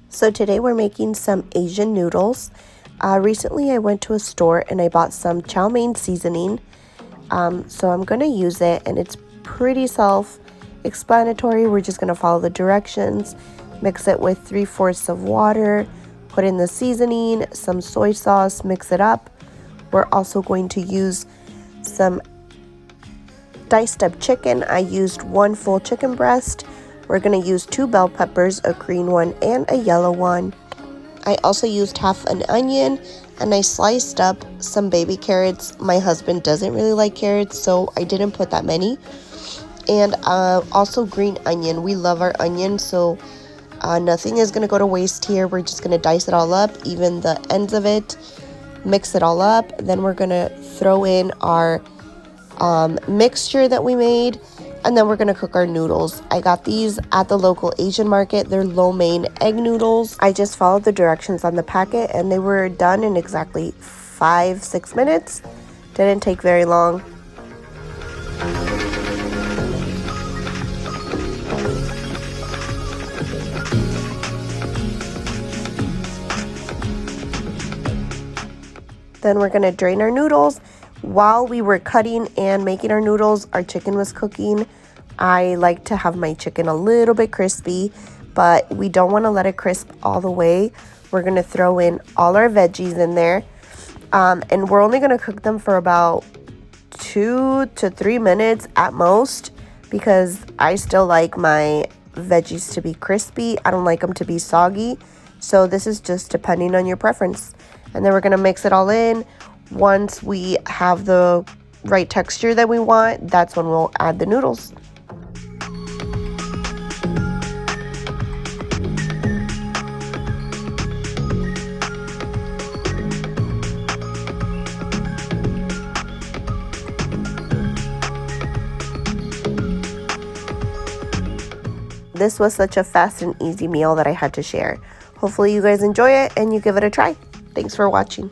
So today we're making some Asian noodles. Recently I went to a store and I bought some chow mein seasoning. So I'm going to use it, and it's pretty self-explanatory. We're just going to follow the directions, mix it with 3/4 of water, put in the seasoning, some soy sauce, mix it up. We're also going to use some diced up chicken. I used 1 full chicken breast. We're going to use 2 bell peppers, a green one and a yellow one. I also used half an onion, and I sliced up some baby carrots. My husband doesn't really like carrots, so I didn't put that many. And also green onion. We love our onion, so nothing is going to go to waste here. We're just going to dice it all up, even the ends of it, mix it all up. Then we're going to throw in our mixture that we made, and then we're going to cook our noodles. I got these at the local Asian market. They're lo mein egg noodles. I just followed the directions on the packet, and they were done in exactly 5-6 minutes. Didn't take very long. Then we're going to drain our noodles. While we were cutting and making our noodles, our chicken was cooking. I like to have my chicken a little bit crispy, but we don't want to let it crisp all the way. We're going to throw in all our veggies in there, and we're only going to cook them for about 2 to 3 minutes at most, because I still like my veggies to be crispy. I don't like them to be soggy, so this is just depending on your preference. And then we're going to mix it all in. Once we have the right texture that we want, that's when we'll add the noodles. This was such a fast and easy meal that I had to share. Hopefully you guys enjoy it and you give it a try. Thanks for watching.